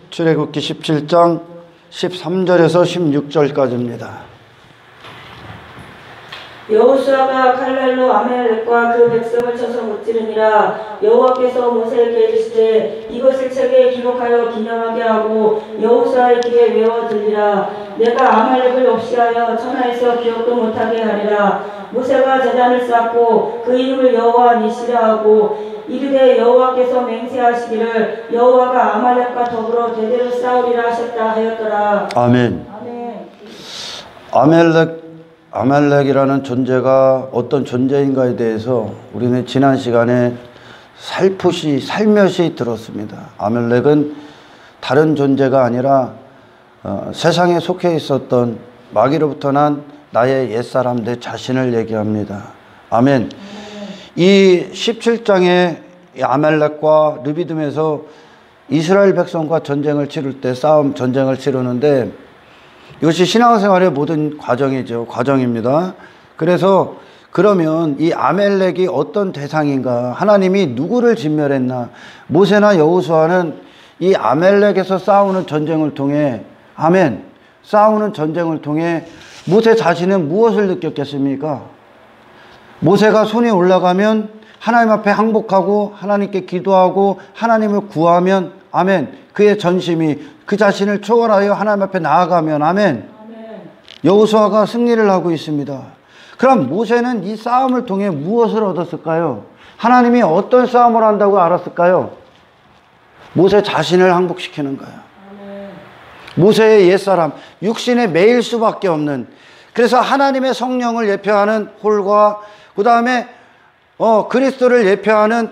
출애굽기 17장 13절에서 16절까지입니다. 여호수아가 칼날로 아말렉과 그 백성을 쳐서 무찌르니라. 여호와께서 모세에게 이르시되 이것을 책에 기록하여 기념하게 하고 여호수아의 귀에 외워 들리라. 내가 아말렉을 없이하여 천하에서 기억도 못하게 하리라. 모세가 제단을 쌓고 그 이름을 여호와 니시라 하고 이르되 여호와께서 맹세하시기를 여호와가 아말렉과 더불어 대대로 싸우리라 하셨다 하였더라. 아멘. 아말렉이라는 존재가 어떤 존재인가에 대해서 우리는 지난 시간에 살며시 들었습니다. 아말렉은 다른 존재가 아니라 세상에 속해 있었던 마귀로부터 난 나의 옛사람 내 자신을 얘기합니다. 아멘. 이 17장의 아말렉과 르비딤에서 이스라엘 백성과 전쟁을 치를 때 전쟁을 치르는데 이것이 신앙생활의 모든 과정입니다. 그래서 그러면 이 아말렉이 어떤 대상인가? 하나님이 누구를 진멸했나? 모세나 여호수아는 이 아말렉에서 싸우는 전쟁을 통해 싸우는 전쟁을 통해 모세 자신은 무엇을 느꼈겠습니까? 모세가 손이 올라가면 하나님 앞에 항복하고 하나님께 기도하고 하나님을 구하면 그의 전심이 그 자신을 초월하여 하나님 앞에 나아가면 여호수아가 승리를 하고 있습니다. 그럼 모세는 이 싸움을 통해 무엇을 얻었을까요? 하나님이 어떤 싸움을 한다고 알았을까요? 모세 자신을 항복시키는 거예요. 모세의 옛사람, 육신에 매일 수밖에 없는, 그래서 하나님의 성령을 예표하는 홀과 그 다음에 그리스도를 예표하는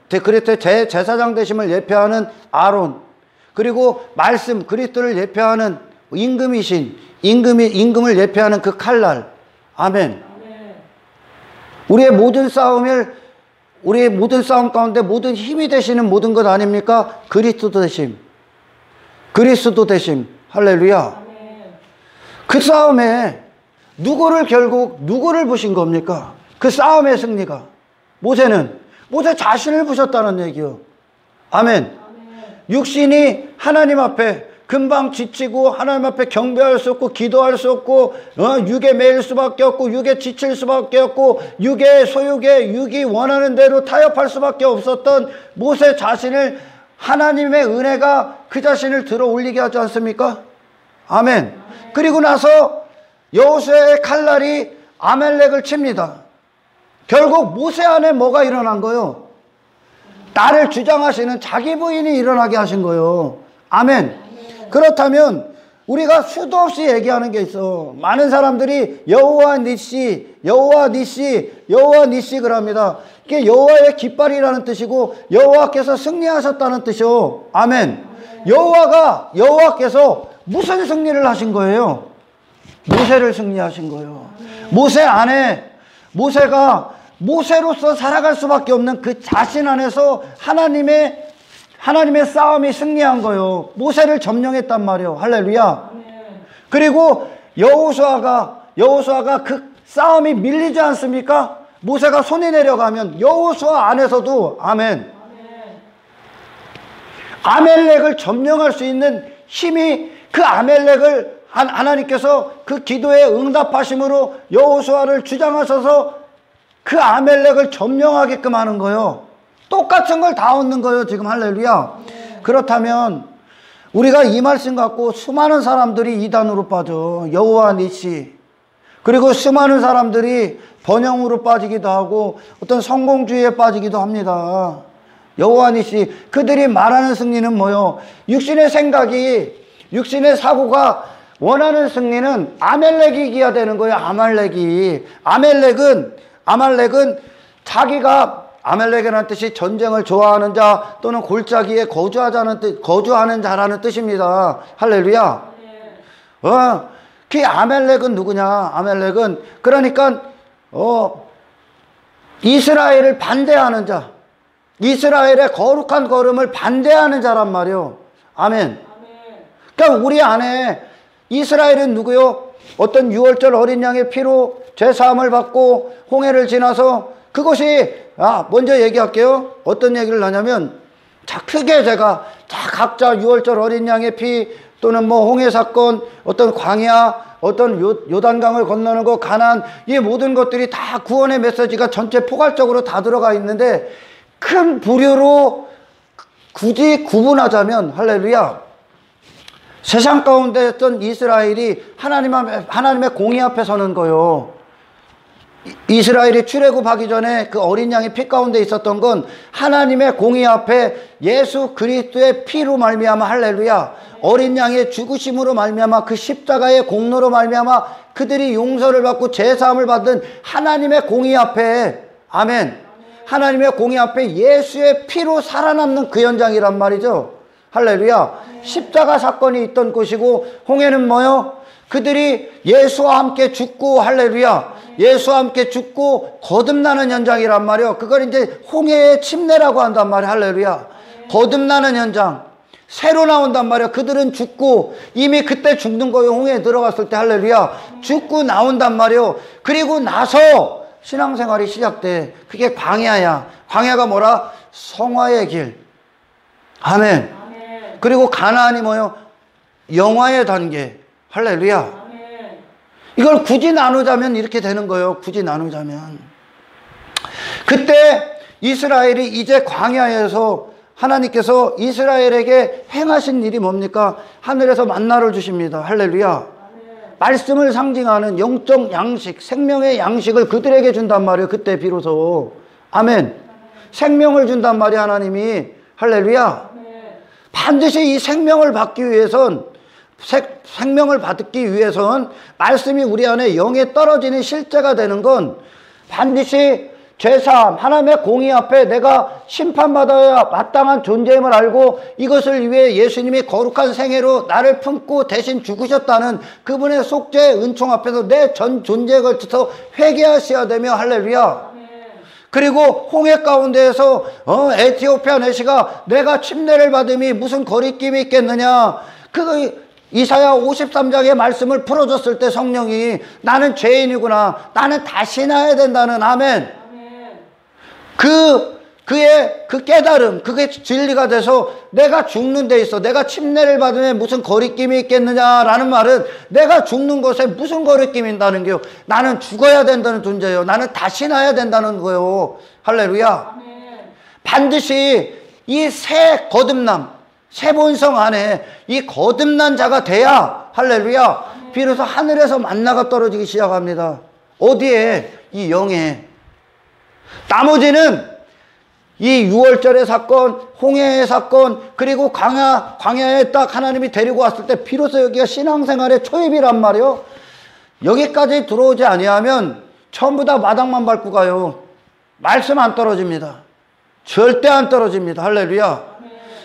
그리스도의 제사장 되심을 예표하는 아론, 그리고 말씀 그리스도를 예표하는 임금을 예표하는 그 칼날. 아멘. 우리의 모든 싸움 가운데 모든 힘이 되시는 모든 것 아닙니까? 그리스도 되심. 할렐루야. 그 싸움에 결국 누구를 부신 겁니까? 그 싸움의 승리가. 모세 자신을 부셨다는 얘기요. 아멘. 육신이 하나님 앞에 금방 지치고 하나님 앞에 경배할 수 없고 기도할 수 없고 육에 매일 수밖에 없고 육에 지칠 수밖에 없고 육의 소욕에 육이 원하는 대로 타협할 수밖에 없었던 모세 자신을 하나님의 은혜가 그 자신을 들어 올리게 하지 않습니까? 아멘. 그리고 나서 여호수아의 칼날이 아말렉을 칩니다. 결국 모세 안에 뭐가 일어난 거예요? 나를 주장하시는 자기 부인이 일어나게 하신 거예요. 아멘. 그렇다면 우리가 수도 없이 얘기하는 게 있어. 많은 사람들이 여호와 니시 그럽니다. 이게 여호와의 깃발이라는 뜻이고 여호와께서 승리하셨다는 뜻이요. 아멘. 여호와께서 무슨 승리를 하신 거예요? 모세를 승리하신 거예요. 모세 안에 모세로서 살아갈 수밖에 없는 그 자신 안에서 하나님의 싸움이 승리한 거예요. 모세를 점령했단 말이에요. 할렐루야. 그리고 여호수아가 그 싸움이 밀리지 않습니까? 모세가 손이 내려가면 여호수아 안에서도 아말렉을 점령할 수 있는 힘이, 그 아말렉을 하나님께서 그 기도에 응답하심으로 여호수아를 주장하셔서 그 아말렉을 점령하게끔 하는 거예요. 똑같은 걸 다 얻는 거예요 지금. 할렐루야. 그렇다면 우리가 이 말씀 갖고 수많은 사람들이 이단으로 빠져. 여호와 니시. 그리고 수많은 사람들이 번영으로 빠지기도 하고 어떤 성공주의에 빠지기도 합니다. 여호와 니시. 그들이 말하는 승리는 뭐요? 육신의 생각이, 육신의 사고가 원하는 승리는 아말렉이 이겨야 되는 거예요. 아말렉은 자기가, 아말렉이라는 뜻이 전쟁을 좋아하는 자 또는 골짜기에 거주하는 자라는 뜻입니다. 할렐루야. 그 아말렉은 누구냐? 아말렉은 그러니까 이스라엘을 반대하는 자, 이스라엘의 거룩한 걸음을 반대하는 자란 말이요. 아멘. 그러니까 우리 안에 이스라엘은 누구요? 어떤 유월절 어린 양의 피로 죄사함을 받고 홍해를 지나서, 그것이 먼저 얘기할게요. 어떤 얘기를 하냐면 크게 제가 각자 6월절 어린 양의 피 또는 뭐 홍해 사건, 어떤 광야, 어떤 요단강을 건너는 거, 가나안, 이 모든 것들이 다 구원의 메시지가 전체 포괄적으로 다 들어가 있는데, 큰 부류로 굳이 구분하자면 할렐루야, 세상 가운데 있던 이스라엘이 하나님의 공의 앞에 서는 거요. 이스라엘이 출애굽하기 전에 그 어린 양의 피 가운데 있었던 건 하나님의 공의 앞에 예수 그리스도의 피로 말미암아 할렐루야, 어린 양의 죽으심으로 말미암아 그 십자가의 공로로 말미암아 그들이 용서를 받고 제사함을 받은 하나님의 공의 앞에, 아멘, 하나님의 공의 앞에 예수의 피로 살아남는 그 현장이란 말이죠. 할렐루야. 십자가 사건이 있던 곳이고, 홍해는 뭐요? 그들이 예수와 함께 죽고, 할렐루야, 예수와 함께 죽고 거듭나는 현장이란 말이요. 그걸 이제 홍해의 침례라고 한단 말이야. 할렐루야. 거듭나는 현장, 새로 나온단 말이야. 그들은 죽고 이미 그때 죽는 거예요. 홍해에 들어갔을 때. 할렐루야. 죽고 나온단 말이요. 그리고 나서 신앙생활이 시작돼. 그게 광야야. 광야가 뭐라? 성화의 길. 아멘. 그리고 가나안이 뭐요? 영화의 단계. 할렐루야. 이걸 굳이 나누자면 이렇게 되는 거예요. 굳이 나누자면. 그때 이스라엘이 이제 광야에서 하나님께서 이스라엘에게 행하신 일이 뭡니까? 하늘에서 만나를 주십니다. 할렐루야. 말씀을 상징하는 영적 양식, 생명의 양식을 그들에게 준단 말이에요. 그때 비로소. 아멘. 생명을 준단 말이에요. 하나님이. 할렐루야. 반드시 이 생명을 받기 위해선, 생명을 받기 위해선 말씀이 우리 안에 영에 떨어지는 실제가 되는 건 반드시 죄사함, 하나님의 공의 앞에 내가 심판받아야 마땅한 존재임을 알고 이것을 위해 예수님이 거룩한 생애로 나를 품고 대신 죽으셨다는 그분의 속죄의 은총 앞에서 내 전 존재에 걸쳐서 회개하셔야 되며, 할렐루야. 그리고 홍해 가운데에서 에티오피아 내시가 내가 침례를 받음이 무슨 거리낌이 있겠느냐, 이사야 53장의 말씀을 풀어줬을 때 성령이 나는 죄인이구나, 나는 다시 나야 된다는, 아멘. 그의 그 깨달음, 그게 진리가 돼서 내가 죽는 데 있어, 내가 침례를 받으면 무슨 거리낌이 있겠느냐라는 말은 내가 죽는 것에 무슨 거리낌이 있다는 게요. 나는 죽어야 된다는 존재예요. 나는 다시 나야 된다는 거예요. 할렐루야. 반드시 이 새 거듭남, 새 본성 안에 이 거듭난 자가 돼야, 할렐루야, 비로소 하늘에서 만나가 떨어지기 시작합니다. 어디에? 이 영에. 나머지는 이 6월절의 사건, 홍해의 사건, 그리고 광야에 딱 하나님이 데리고 왔을 때 비로소 여기가 신앙생활의 초입이란 말이요. 여기까지 들어오지 아니하면 전부 다 마당만 밟고 가요. 말씀 안 떨어집니다. 절대 안 떨어집니다. 할렐루야.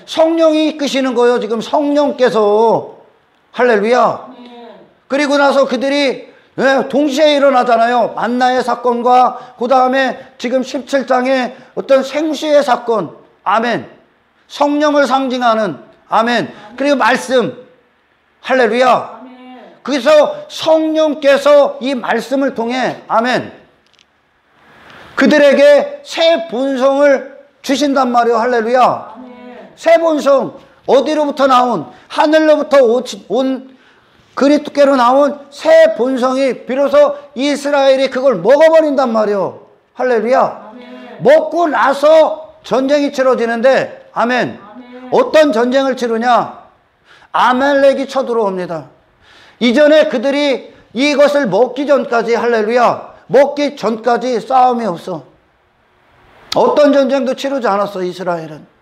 성령이 이끄시는 거예요. 지금 성령께서. 할렐루야. 그리고 나서 그들이 동시에 일어나잖아요. 만나의 사건과 그 다음에 지금 17장의 어떤 생수의 사건. 아멘. 성령을 상징하는, 아멘. 그리고 말씀. 할렐루야. 그래서 성령께서 이 말씀을 통해, 아멘, 그들에게 새 본성을 주신단 말이에요. 할렐루야. 새 본성, 어디로부터 나온, 하늘로부터 온 그리스도께로 나온 새 본성이 비로소 이스라엘이 그걸 먹어버린단 말이에요. 할렐루야. 먹고 나서 전쟁이 치러지는데, 아멘, 어떤 전쟁을 치르냐? 아멜렉이 쳐들어옵니다. 이전에 그들이 이것을 먹기 전까지, 할렐루야, 먹기 전까지 싸움이 없어. 어떤 전쟁도 치르지 않았어. 이스라엘은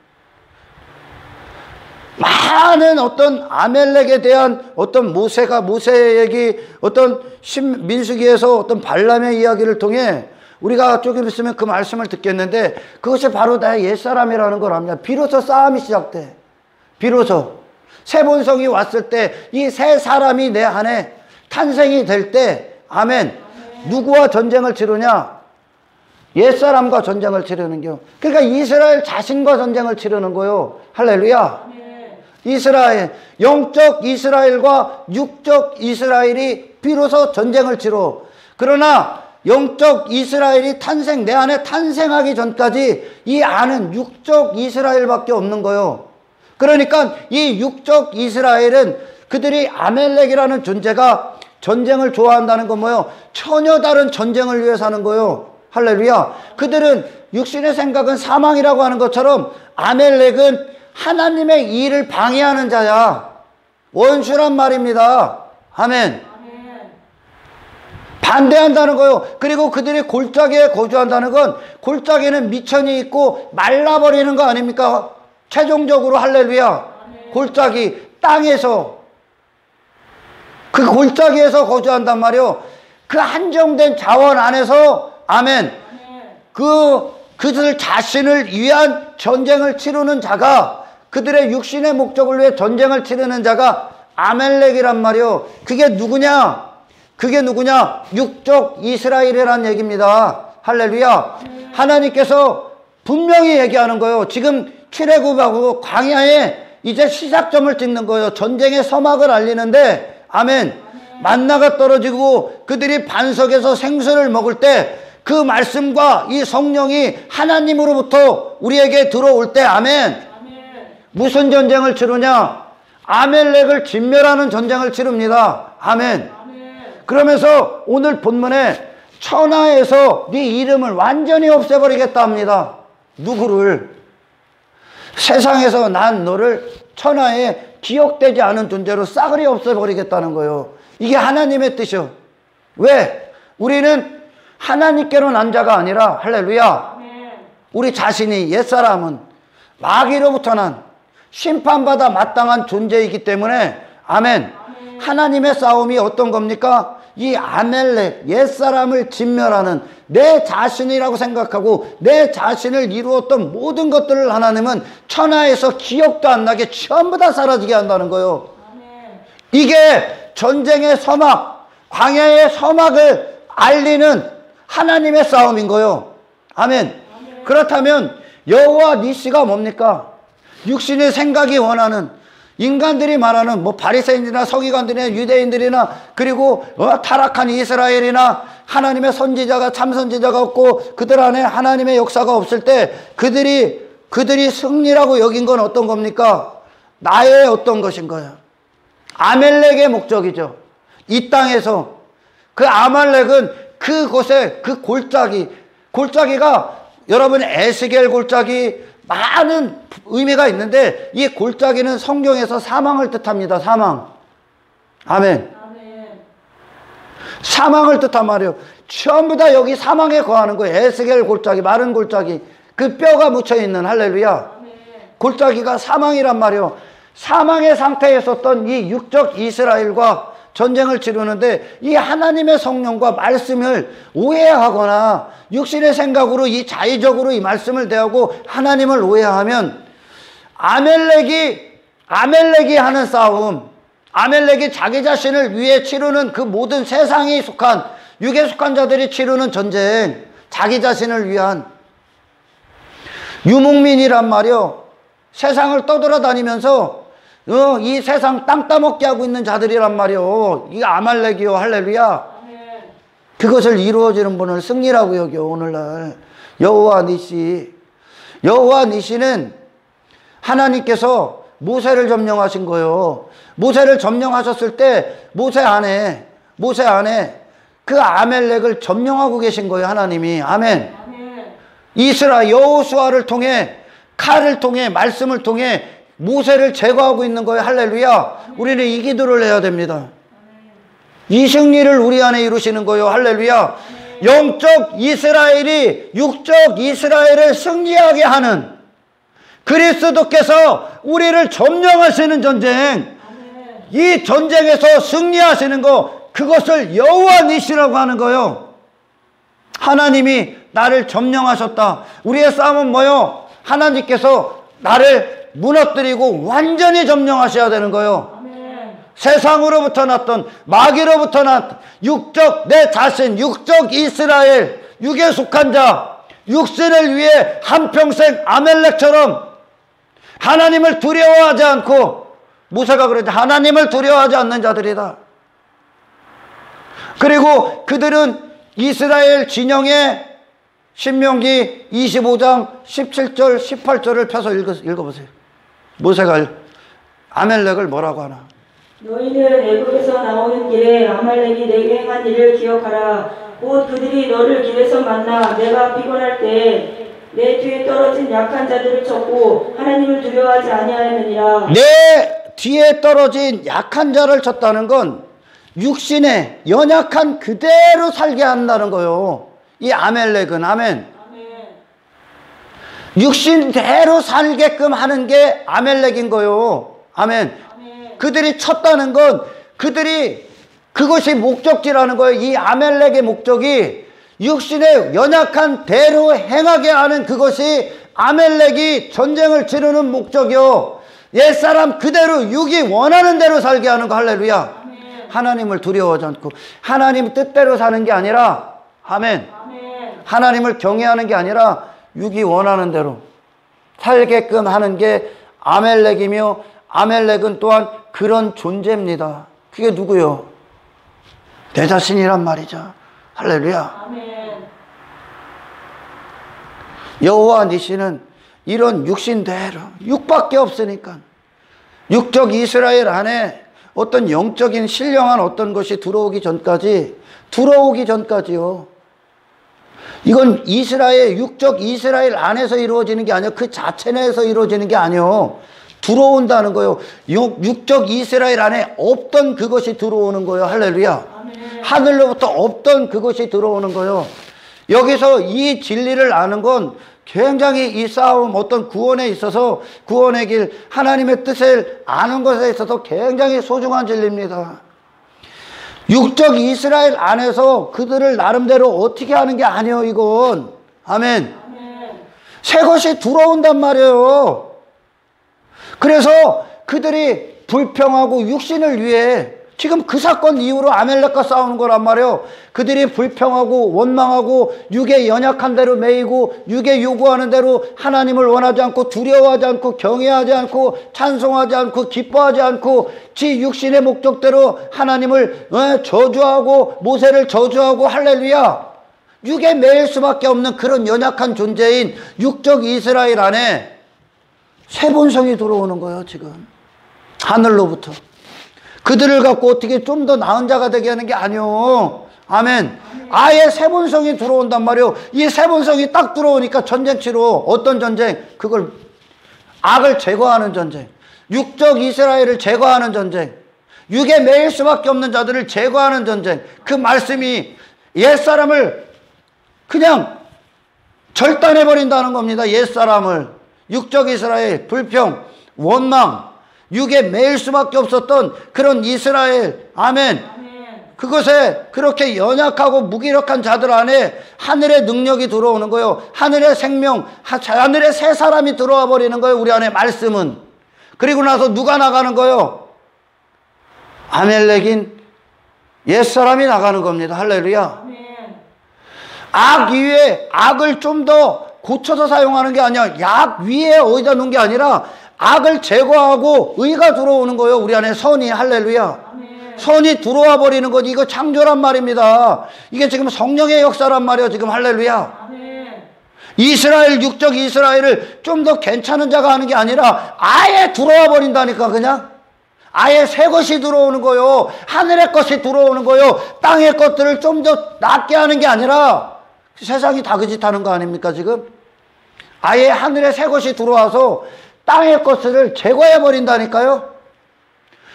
많은 어떤 아멜렉에 대한 어떤 모세의 얘기, 어떤 민수기에서 어떤 발람의 이야기를 통해 우리가 조금 있으면 그 말씀을 듣겠는데, 그것이 바로 나의 옛사람이라는 걸 압니다. 비로소 싸움이 시작돼. 비로소 새 본성이 왔을 때, 이 새 사람이 내 안에 탄생이 될 때, 아멘, 누구와 전쟁을 치르냐? 옛사람과 전쟁을 치르는 겨. 그러니까 이스라엘 자신과 전쟁을 치르는 거요. 할렐루야. 이스라엘, 영적 이스라엘과 육적 이스라엘이 비로소 전쟁을 치러. 그러나 영적 이스라엘이 내 안에 탄생하기 전까지 이 안은 육적 이스라엘밖에 없는 거예요. 그러니까 이 육적 이스라엘은 그들이 아멜렉이라는 존재가 전쟁을 좋아한다는 건 뭐예요? 전혀 다른 전쟁을 위해 사는 거예요. 할렐루야. 그들은 육신의 생각은 사망이라고 하는 것처럼 아멜렉은 하나님의 일을 방해하는 자야. 원수란 말입니다. 아멘. 반대한다는 거예요. 그리고 그들이 골짜기에 거주한다는 건 골짜기는 미천이 있고 말라버리는 거 아닙니까? 최종적으로 할렐루야. 골짜기 땅에서 그 골짜기에서 거주한단 말이에요. 그 한정된 자원 안에서 아멘. 그들 자신을 위한 전쟁을 치르는 자가 그들의 육신의 목적을 위해 전쟁을 치르는 자가 아멜렉이란 말이에요. 그게 누구냐? 육적 이스라엘이라는 얘기입니다. 할렐루야. 하나님께서 분명히 얘기하는 거예요. 지금 출애굽하고 광야에 이제 시작점을 찍는 거예요. 전쟁의 서막을 알리는데 아멘. 만나가 떨어지고 그들이 반석에서 생수를 먹을 때 그 말씀과 이 성령이 하나님으로부터 우리에게 들어올 때 아멘. 무슨 전쟁을 치르냐? 아멜렉을 진멸하는 전쟁을 치릅니다. 아멘. 그러면서 오늘 본문에 천하에서 네 이름을 완전히 없애버리겠다 합니다. 누구를? 세상에서 난 너를 천하에 기억되지 않은 존재로 싸그리 없애버리겠다는 거예요. 이게 하나님의 뜻이요. 왜? 우리는 하나님께로 난 자가 아니라 할렐루야. 우리 자신이 옛사람은 마귀로부터 난 심판받아 마땅한 존재이기 때문에 아멘. 하나님의 싸움이 어떤 겁니까? 이 아멜렉 옛사람을 진멸하는 내 자신이라고 생각하고 내 자신을 이루었던 모든 것들을 하나님은 천하에서 기억도 안 나게 전부 다 사라지게 한다는 거예요. 이게 전쟁의 서막, 광야의 서막을 알리는 하나님의 싸움인 거예요. 아멘. 그렇다면 여호와 니시가 뭡니까? 육신의 생각이 원하는 인간들이 말하는 뭐 바리새인들이나 서기관들이나 유대인들이나 그리고 타락한 이스라엘이나 하나님의 선지자가 참선지자가 없고 그들 안에 하나님의 역사가 없을 때 그들이 승리라고 여긴 건 어떤 겁니까? 나의 어떤 것인 거야? 아멜렉의 목적이죠. 이 땅에서 그 아말렉은 그곳에 그 골짜기가 여러분 에스겔 골짜기 많은 의미가 있는데 이 골짜기는 성경에서 사망을 뜻합니다. 사망. 아멘. 사망을 뜻한 말이에요. 전부 다 여기 사망에 거하는 거예요. 에스겔 골짜기, 마른 골짜기, 그 뼈가 묻혀있는 할렐루야. 골짜기가 사망이란 말이에요. 사망의 상태에 있었던 이 육적 이스라엘과 전쟁을 치르는데 이 하나님의 성령과 말씀을 오해하거나 육신의 생각으로 이 자의적으로 이 말씀을 대하고 하나님을 오해하면 아멜렉이 하는 싸움, 아멜렉이 자기 자신을 위해 치르는 그 모든 세상에 속한 육에 속한 자들이 치르는 전쟁, 자기 자신을 위한 유목민이란 말이요. 세상을 떠돌아다니면서 이 세상 땅 따먹게 하고 있는 자들이란 말이요. 이게 아말렉이요. 할렐루야. 그것을 이루어지는 분을 승리라고 여겨. 오늘날 여호와 니시는 하나님께서 모세를 점령하신 거예요. 모세를 점령하셨을 때 모세 안에 그 아멜렉을 점령하고 계신 거예요. 하나님이. 아멘. 이스라엘 여호수아를 통해 칼을 통해 말씀을 통해 모세를 제거하고 있는 거예요. 할렐루야. 우리는 이 기도를 해야 됩니다. 이 승리를 우리 안에 이루시는 거예요. 할렐루야. 영적 이스라엘이 육적 이스라엘을 승리하게 하는 그리스도께서 우리를 점령하시는 전쟁, 이 전쟁에서 승리하시는 거, 그것을 여호와 니시라고 하는 거예요. 하나님이 나를 점령하셨다. 우리의 싸움은 뭐요? 하나님께서 나를 무너뜨리고 완전히 점령하셔야 되는 거예요. 세상으로부터 났던 마귀로부터 났던 육적 내 자신, 육적 이스라엘, 육에 속한 자, 육신을 위해 한평생 아멜렉처럼 하나님을 두려워하지 않고, 모세가 그러지, 하나님을 두려워하지 않는 자들이다. 그리고 그들은 이스라엘 진영의 신명기 25장 17절 18절을 펴서 읽어보세요. 모세가 아멜렉을 뭐라고 하나? 너희는 애굽에서 나오는 길에 아말렉이 내게 행한 일을 기억하라. 곧 그들이 너를 길에서 만나 내가 피곤할 때에 내 뒤에 떨어진 약한 자들을 쳤고 하나님을 두려워하지 아니하였느니라. 내 뒤에 떨어진 약한 자를 쳤다는 건 육신에 연약한 그대로 살게 한다는 거요. 이 아멜렉은 아멘. 육신대로 살게끔 하는 게 아멜렉인 거요. 아멘. 그들이 쳤다는 건 그것이 목적지라는 거예요. 이 아멜렉의 목적이 육신의 연약한 대로 행하게 하는 그것이 아멜렉이 전쟁을 치르는 목적이요. 옛사람 그대로 육이 원하는 대로 살게 하는 거. 할렐루야. 아멘. 하나님을 두려워하지 않고 하나님 뜻대로 사는 게 아니라 아멘. 아멘. 하나님을 경외하는 게 아니라 육이 원하는 대로 살게끔 하는 게 아멜렉이며 아멜렉은 또한 그런 존재입니다. 그게 누구요? 내 자신이란 말이죠. 할렐루야. 아멘. 여호와 니시는 이런 육신대로 육밖에 없으니까 육적 이스라엘 안에 어떤 영적인 신령한 어떤 것이 들어오기 전까지요. 이건 이스라엘 육적 이스라엘 안에서 이루어지는 게 아니에요. 그 자체 내에서 이루어지는 게 아니에요. 들어온다는 거예요. 육적 이스라엘 안에 없던 그것이 들어오는 거예요. 할렐루야. 아멘. 하늘로부터 없던 그것이 들어오는 거예요. 여기서 이 진리를 아는 건 굉장히 이 싸움, 어떤 구원에 있어서 구원의 길, 하나님의 뜻을 아는 것에 있어서 굉장히 소중한 진리입니다. 육적 이스라엘 안에서 그들을 나름대로 어떻게 하는 게 아니에요. 이건 아멘. 새 것이 들어온단 말이에요. 그래서 그들이 불평하고 육신을 위해 지금 그 사건 이후로 아멜렉과 싸우는 거란 말이에요. 그들이 불평하고 원망하고 육의 연약한 대로 매이고 육의 요구하는 대로 하나님을 원하지 않고 두려워하지 않고 경외하지 않고 찬송하지 않고 기뻐하지 않고 지 육신의 목적대로 하나님을 저주하고 모세를 저주하고 할렐루야. 육에 매일 수밖에 없는 그런 연약한 존재인 육적 이스라엘 안에 새 본성이 들어오는 거예요. 지금 하늘로부터. 그들을 갖고 어떻게 좀 더 나은 자가 되게 하는 게 아니요. 아멘. 아예 새 본성이 들어온단 말이에요. 이 새 본성이 딱 들어오니까 전쟁 치러 어떤 전쟁? 그걸 악을 제거하는 전쟁. 육적 이스라엘을 제거하는 전쟁. 육에 매일 수밖에 없는 자들을 제거하는 전쟁. 그 말씀이 옛사람을 그냥 절단해버린다는 겁니다. 옛사람을. 육적 이스라엘, 불평, 원망, 육에 매일 수밖에 없었던 그런 이스라엘, 아멘. 그것에 그렇게 연약하고 무기력한 자들 안에 하늘의 능력이 들어오는 거예요. 하늘의 생명, 하늘의 새 사람이 들어와 버리는 거예요. 우리 안에 말씀은. 그리고 나서 누가 나가는 거예요? 아멜렉인 옛사람이 나가는 겁니다. 할렐루야. 악 위에 악을 좀 더 고쳐서 사용하는 게 아니야. 약 위에 어디다 놓은 게 아니라 악을 제거하고 의가 들어오는 거예요. 우리 안에 선이. 할렐루야. 아멘. 선이 들어와 버리는 거지. 이거 창조란 말입니다. 이게 지금 성령의 역사란 말이에요. 지금 할렐루야. 아멘. 이스라엘 육적 이스라엘을 좀 더 괜찮은 자가 하는 게 아니라 아예 들어와 버린다니까. 그냥 아예 새 것이 들어오는 거예요. 하늘의 것이 들어오는 거예요. 땅의 것들을 좀 더 낫게 하는 게 아니라 세상이 다 그 짓 하는 거 아닙니까 지금? 아예 하늘의 새 것이 들어와서 땅의 것을 제거해 버린다니까요.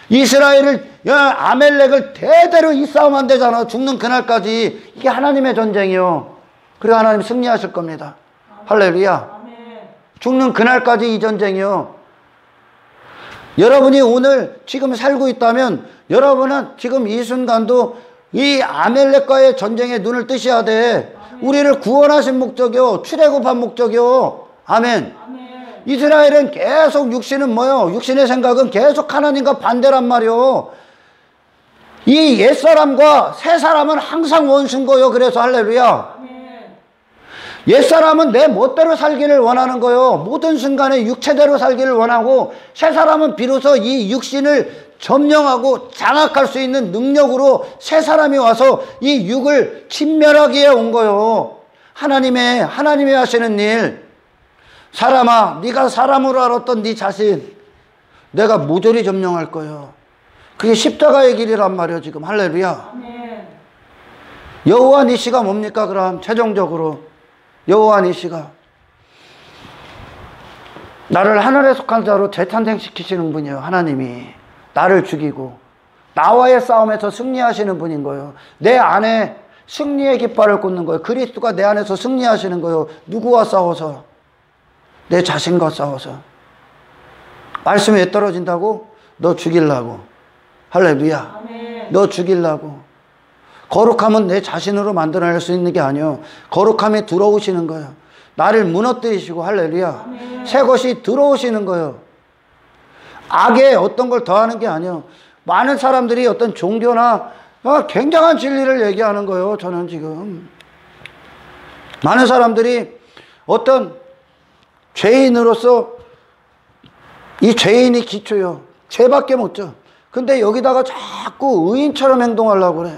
이스라엘을 아멜렉을 대대로 이 싸움 안 되잖아. 죽는 그날까지. 이게 하나님의 전쟁이요. 그리고 하나님 승리하실 겁니다. 할렐루야. 죽는 그날까지 이 전쟁이요. 여러분이 오늘 지금 살고 있다면 여러분은 지금 이 순간도 이 아멜렉과의 전쟁에 눈을 뜨셔야 돼. 우리를 구원하신 목적이요. 출애굽한 목적이요. 아멘. 이스라엘은 계속 육신은 뭐요? 육신의 생각은 계속 하나님과 반대란 말이요. 이 옛사람과 새사람은 항상 원수인 거요. 그래서 할렐루야. 옛사람은 내 멋대로 살기를 원하는 거요. 모든 순간에 육체대로 살기를 원하고, 새 사람은 비로소 이 육신을 점령하고 장악할 수 있는 능력으로 새 사람이 와서 이 육을 진멸하기에 온 거요. 하나님의 하시는 일. 사람아, 네가 사람으로 알았던 네 자신 내가 모조리 점령할 거예요. 그게 십자가의 길이란 말이에요. 지금 할렐루야. 여호와 니시가 뭡니까? 그럼 최종적으로 여호와 니시가 나를 하늘에 속한 자로 재탄생시키시는 분이에요. 하나님이 나를 죽이고 나와의 싸움에서 승리하시는 분인 거예요. 내 안에 승리의 깃발을 꽂는 거예요. 그리스도가 내 안에서 승리하시는 거예요. 누구와 싸워서? 내 자신과 싸워서. 말씀이 왜 떨어진다고? 너 죽이려고. 할렐루야. 아멘. 너 죽이려고. 거룩함은 내 자신으로 만들어낼 수 있는 게 아니요. 거룩함이 들어오시는 거예요. 나를 무너뜨리시고, 할렐루야. 아멘. 새 것이 들어오시는 거예요. 악에 어떤 걸 더하는 게 아니요. 많은 사람들이 어떤 종교나 굉장한 진리를 얘기하는 거예요. 저는 지금 많은 사람들이 어떤 죄인으로서 이 죄인이 기초요. 죄밖에 못 져. 근데 여기다가 자꾸 의인처럼 행동하려고 그래.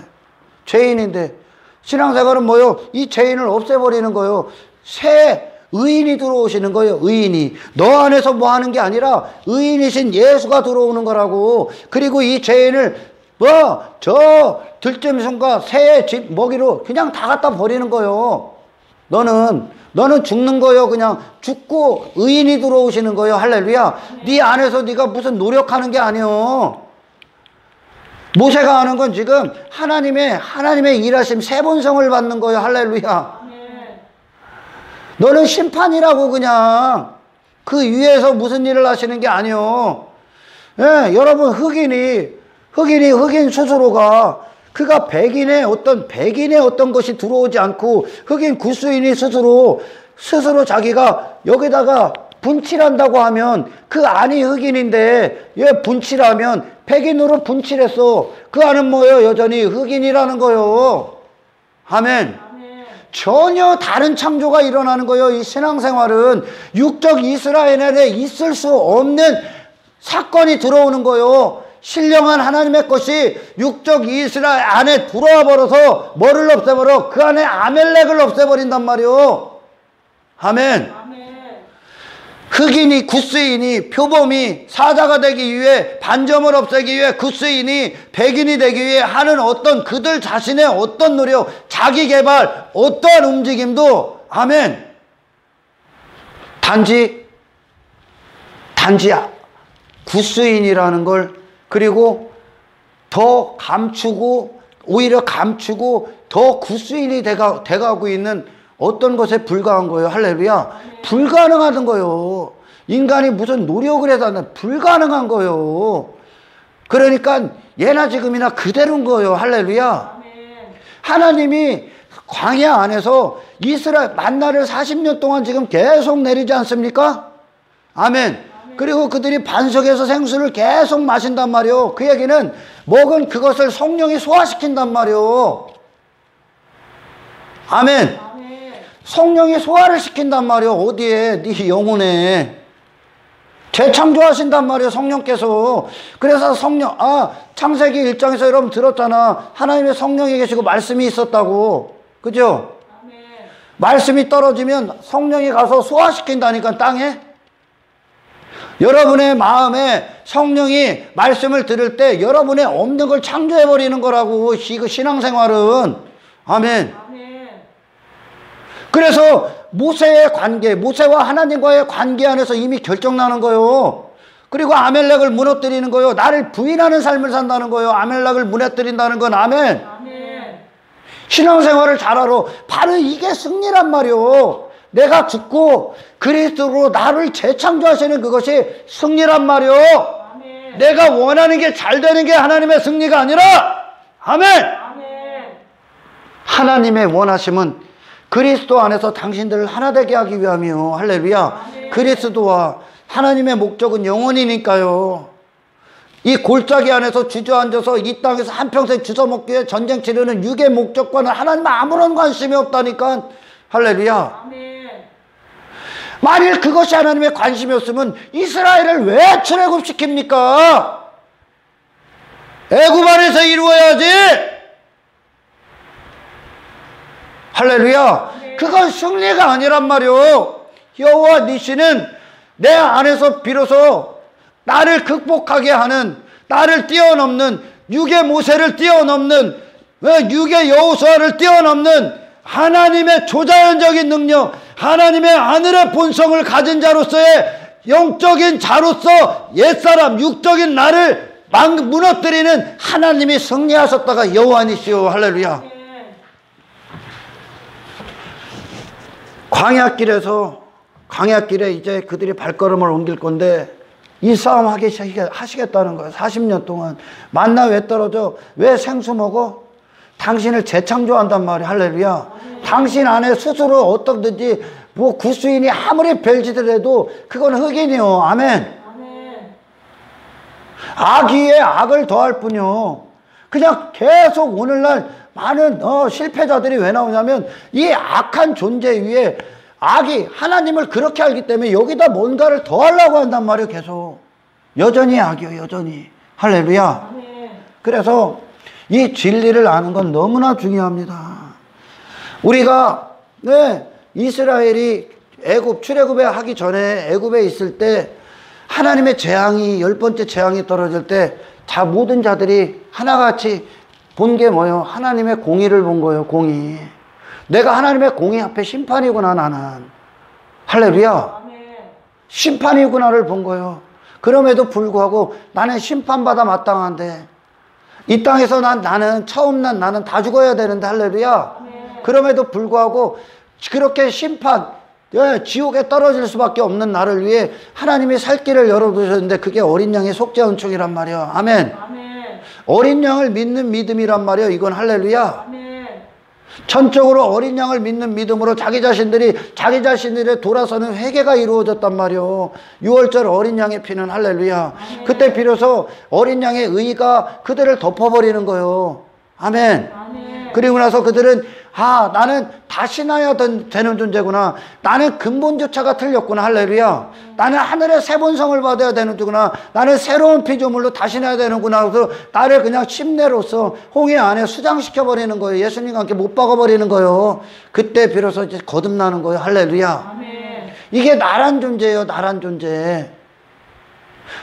죄인인데 신앙생활은 뭐요? 이 죄인을 없애버리는 거예요. 새 의인이 들어오시는 거예요. 의인이. 너 안에서 뭐 하는 게 아니라 의인이신 예수가 들어오는 거라고. 그리고 이 죄인을 저 들짐승과 새의 집 먹이로 그냥 다 갖다 버리는 거예요. 너는 죽는 거예요. 그냥 죽고 의인이 들어오시는 거예요. 할렐루야. 네 안에서 네가 무슨 노력하는 게 아니요. 모세가 하는 건 지금 하나님의 일하심 세본성을 받는 거예요. 할렐루야. 너는 심판이라고. 그냥 그 위에서 무슨 일을 하시는 게 아니요. 예, 여러분 흑인 스스로가 그가 백인의 어떤 것이 들어오지 않고 흑인 구스인이 스스로 자기가 여기다가 분칠한다고 하면 그 안이 흑인인데 얘 분칠하면 백인으로 분칠했어. 그 안은 뭐예요? 여전히 흑인이라는 거예요. 아멘. 전혀 다른 창조가 일어나는 거예요. 이 신앙생활은 육적 이스라엘에 있을 수 없는 사건이 들어오는 거예요. 신령한 하나님의 것이 육적 이스라엘 안에 들어와 버려서 뭐를 없애버려? 그 안에 아멜렉을 없애버린단 말이요. 아멘. 흑인이 구스인이 표범이 사자가 되기 위해 반점을 없애기 위해 구스인이 백인이 되기 위해 하는 어떤 그들 자신의 어떤 노력, 자기 개발, 어떠한 움직임도 아멘. 단지 구스인이라는 걸 그리고 더 감추고 오히려 감추고 더 구스인이 돼가고 있는 어떤 것에 불과한 거예요. 할렐루야. 불가능하던 거예요. 인간이 무슨 노력을 해서 불가능한 거예요. 그러니까 예나 지금이나 그대로인 거예요. 할렐루야. 하나님이 광야 안에서 이스라엘 만나를 40년 동안 지금 계속 내리지 않습니까? 아멘. 그리고 그들이 반석에서 생수를 계속 마신단 말이요. 그 얘기는 먹은 그것을 성령이 소화시킨단 말이요. 아멘. 성령이 소화를 시킨단 말이요. 어디에? 네 영혼에. 재창조하신단 말이에요. 성령께서. 그래서 창세기 1장에서 여러분 들었잖아. 하나님의 성령이 계시고 말씀이 있었다고. 그죠? 말씀이 떨어지면 성령이 가서 소화시킨다니까, 땅에. 여러분의 마음에 성령이 말씀을 들을 때 여러분의 없는 걸 창조해버리는 거라고. 신앙생활은. 아멘. 그래서 모세와 하나님과의 관계 안에서 이미 결정나는 거예요. 그리고 아멜렉을 무너뜨리는 거예요. 나를 부인하는 삶을 산다는 거예요. 아멜렉을 무너뜨린다는 건. 아멘. 신앙생활을 잘 알아. 바로 이게 승리란 말이요. 내가 죽고 그리스도로 나를 재창조하시는 그것이 승리란 말이요. 내가 원하는 게 잘 되는 게 하나님의 승리가 아니라. 아멘. 하나님의 원하심은 그리스도 안에서 당신들을 하나 되게 하기 위함이요. 할렐루야. 그리스도와 하나님의 목적은 영원이니까요. 이 골짜기 안에서 주저앉아서 이 땅에서 한평생 주워먹기 위해 전쟁 치르는 육의 목적과는 하나님 아무런 관심이 없다니까. 할렐루야. 아멘. 만일 그것이 하나님의 관심이었으면 이스라엘을 왜 출애굽시킵니까? 애굽 안에서 이루어야지. 할렐루야. 그건 승리가 아니란 말이오. 여호와 니시는 내 안에서 비로소 나를 극복하게 하는, 나를 뛰어넘는, 육의 모세를 뛰어넘는, 육의 여호수아를 뛰어넘는 하나님의 조자연적인 능력, 하나님의 하늘의 본성을 가진 자로서의 영적인 자로서 옛사람 육적인 나를 무너뜨리는 하나님이 승리하셨다가 여호와니시오. 할렐루야. 광야길에 이제 그들이 발걸음을 옮길 건데 이 싸움 하시겠다는 거예요. 40년 동안. 만나 왜 떨어져? 왜 생수 먹어? 당신을 재창조한단 말이야. 할렐루야. 당신 안에 스스로 어떻든지 뭐 구수인이 아무리 별짓을 그건 흑인이요. 아멘. 악위에 악을 더할 뿐이요. 그냥 계속 오늘날 많은 실패자들이 왜 나오냐면 이 악한 존재 위에 악이 하나님을 그렇게 알기 때문에 여기다 뭔가를 더하려고 한단 말이에요. 계속 여전히 악이요. 여전히. 할렐루야. 그래서 이 진리를 아는 건 너무나 중요합니다. 우리가 이스라엘이 출애굽에 하기 전에 애굽에 있을 때 하나님의 재앙이 10번째 재앙이 떨어질 때 모든 자들이 하나같이 본 게 뭐예요? 하나님의 공의를 본 거예요. 공의. 내가 하나님의 공의 앞에 심판이구나 나는. 할렐루야. 심판이구나를 본 거예요. 그럼에도 불구하고 나는 심판받아 마땅한데 이 땅에서 나는 처음 나는 다 죽어야 되는데. 할렐루야. 그럼에도 불구하고 그렇게 지옥에 떨어질 수밖에 없는 나를 위해 하나님이 살 길을 열어두셨는데 그게 어린 양의 속죄 은총이란 말이야. 아멘. 어린 양을 믿는 믿음이란 말이야. 이건. 할렐루야. 전적으로 어린 양을 믿는 믿음으로 자기 자신들의 돌아서는 회개가 이루어졌단 말이요. 6월절 어린 양의 피는. 할렐루야. 그때 비로소 어린 양의 의가 그들을 덮어버리는 거요. 아멘. 그리고 나서 그들은 나는 다시 나야 되는 존재구나. 나는 근본조차가 틀렸구나. 할렐루야. 나는 하늘의 새 본성을 받아야 되는 존재구나. 나는 새로운 피조물로 다시 나야 되는구나. 그래서 나를 그냥 침례로서 홍해 안에 수장시켜버리는 거예요. 예수님과 함께 못 박아버리는 거예요. 그때 비로소 이제 거듭나는 거예요. 할렐루야. 이게 나란 존재예요. 나란 존재.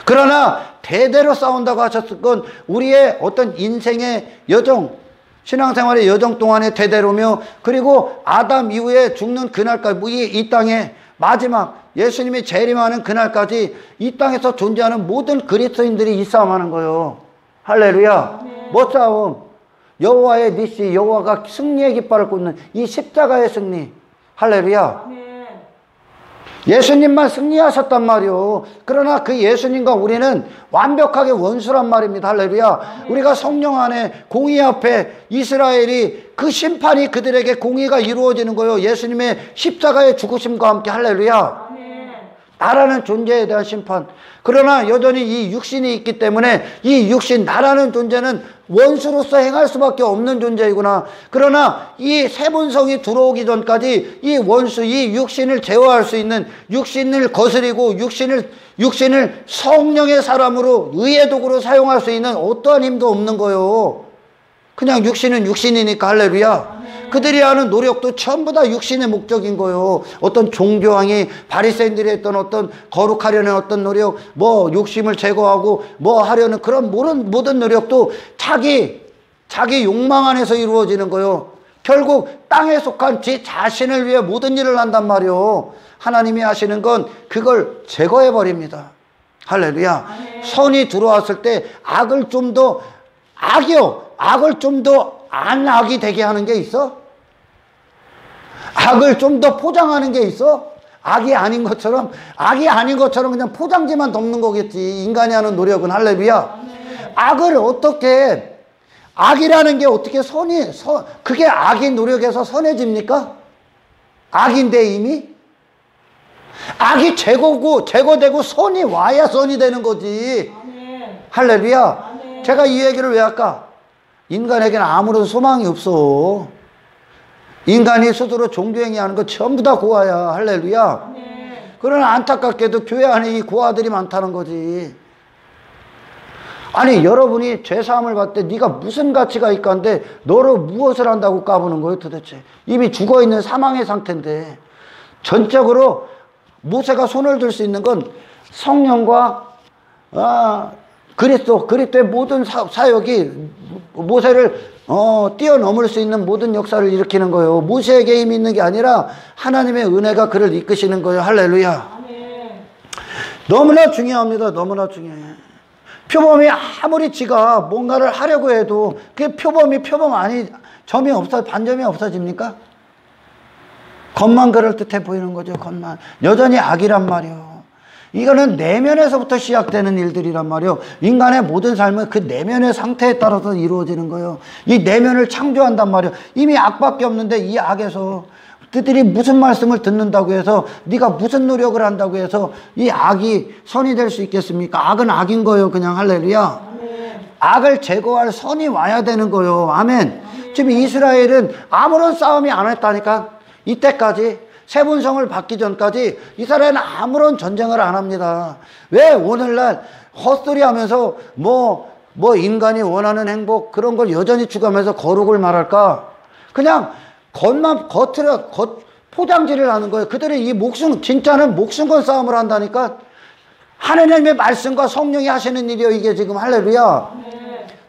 그러나 대대로 싸운다고 하셨을 건 우리의 어떤 인생의 여정, 신앙생활의 여정 동안의 대대로며 그리고 아담 이후에 죽는 그날까지 이 땅에 마지막 예수님이 재림하는 그날까지 이 땅에서 존재하는 모든 그리스도인들이 이 싸움하는 거예요. 할렐루야. 뭐 싸움? 여호와의 니시, 여호와가 승리의 깃발을 꽂는 이 십자가의 승리. 할렐루야. 예수님만 승리하셨단 말이요. 그러나 그 예수님과 우리는 완벽하게 원수란 말입니다. 할렐루야. 우리가 성령 안에 공의 앞에 이스라엘이 그 심판이 그들에게 공의가 이루어지는 거예요. 예수님의 십자가의 죽으심과 함께. 할렐루야. 나라는 존재에 대한 심판. 그러나 여전히 이 육신이 있기 때문에 이 육신, 나라는 존재는 원수로서 행할 수밖에 없는 존재이구나. 그러나 이 세본성이 들어오기 전까지 이 원수, 이 육신을 제어할 수 있는, 육신을 거스리고 육신을 성령의 사람으로 의의 도구로 사용할 수 있는 어떠한 힘도 없는 거예요. 그냥 육신은 육신이니까. 할렐루야. 그들이 하는 노력도 전부 다 육신의 목적인 거예요. 어떤 종교왕이 바리새인들이 했던 어떤 거룩하려는 어떤 노력, 뭐 욕심을 제거하고 뭐 하려는 그런 모든 노력도 자기 욕망 안에서 이루어지는 거예요. 결국 땅에 속한 제 자신을 위해 모든 일을 한단 말이에요. 하나님이 하시는 건 그걸 제거해 버립니다. 할렐루야. 선이 들어왔을 때 악을 좀 더 악을 좀 더 안 악이 되게 하는 게 있어? 악을 좀 더 포장하는 게 있어? 악이 아닌 것처럼 그냥 포장지만 덮는 거겠지. 인간이 하는 노력은. 할렐루야. 악을 어떻게, 악이라는 게 어떻게 그게 악인 노력에서 선해집니까? 악인데 이미? 악이 제거되고 선이 와야 선이 되는 거지. 할렐루야. 제가 이 얘기를 왜 할까? 인간에게는 아무런 소망이 없어. 인간이 스스로 종교행위하는 거 전부 다 고아야. 할렐루야. 그러나 안타깝게도 교회 안에 이 고아들이 많다는 거지. 아니 여러분이 죄사함을 받을 때 네가 무슨 가치가 있고 한데 너로 무엇을 한다고 까부는 거예요 도대체. 이미 죽어있는 사망의 상태인데. 전적으로 모세가 손을 들 수 있는 건 성령과 그리스도의 모든 사역이 모세를 뛰어넘을 수 있는 모든 역사를 일으키는 거예요. 모세에게 힘이 있는 게 아니라 하나님의 은혜가 그를 이끄시는 거예요. 할렐루야. 아멘. 너무나 중요합니다. 너무나 중요해. 표범이 아무리 지가 뭔가를 하려고 해도 그게 표범 아니 반점이 없어집니까? 겉만 그럴듯해 보이는 거죠. 겉만. 여전히 악이란 말이요. 이거는 내면에서부터 시작되는 일들이란 말이요. 인간의 모든 삶은 그 내면의 상태에 따라서 이루어지는 거예요. 이 내면을 창조한단 말이요. 이미 악밖에 없는데 이 악에서 그들이 무슨 말씀을 듣는다고 해서 네가 무슨 노력을 한다고 해서 이 악이 선이 될 수 있겠습니까? 악은 악인 거예요. 그냥. 할렐루야. 아멘. 악을 제거할 선이 와야 되는 거예요. 아멘. 아멘. 지금 이스라엘은 아무런 싸움이 안 했다니까. 이때까지 세분성을 받기 전까지 이스라엘은 아무런 전쟁을 안 합니다. 왜 오늘날 헛소리 하면서 뭐 인간이 원하는 행복 그런 걸 여전히 추구하면서 거룩을 말할까? 그냥 포장지를 하는 거예요. 그들은 진짜는 목숨 건 싸움을 한다니까. 하나님의 말씀과 성령이 하시는 일이요. 이게 지금. 할렐루야.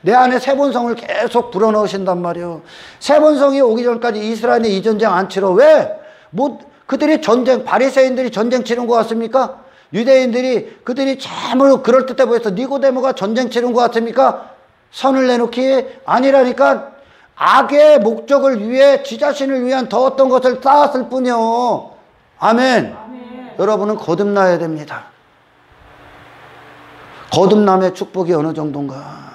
내 안에 세본성을 계속 불어넣으신단 말이에요. 세본성이 오기 전까지 이스라엘은 이 전쟁 안 치러. 왜? 그들이 바리새인들이 전쟁 치른 것 같습니까? 유대인들이 그들이 참으로 그럴듯해 보여서 니고데모가 전쟁 치른 것 같습니까? 선을 내놓기 아니라니까. 악의 목적을 위해 지 자신을 위한 더 어떤 것을 쌓았을 뿐이요. 아멘. 아멘. 여러분은 거듭나야 됩니다. 거듭남의 축복이 어느 정도인가.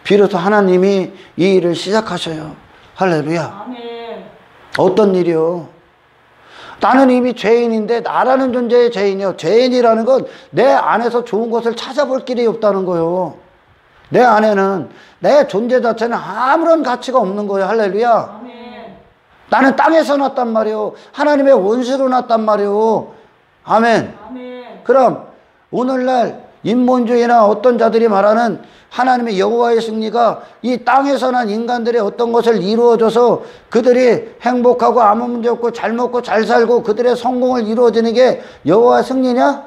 비로소 하나님이 이 일을 시작하셔요. 할렐루야. 아멘. 어떤 일이요? 나는 이미 죄인인데 나라는 존재의 죄인이요. 죄인이라는 건 내 안에서 좋은 것을 찾아볼 길이 없다는 거요. 내 안에는 내 존재 자체는 아무런 가치가 없는 거예요. 할렐루야. 아멘. 나는 땅에서 났단 말이요. 하나님의 원수로 났단 말이요. 아멘. 아멘. 그럼 오늘날 인본주의나 어떤 자들이 말하는 하나님의 여호와의 승리가 이 땅에서 난 인간들의 어떤 것을 이루어줘서 그들이 행복하고 아무 문제 없고 잘 먹고 잘 살고 그들의 성공을 이루어지는 게 여호와의 승리냐?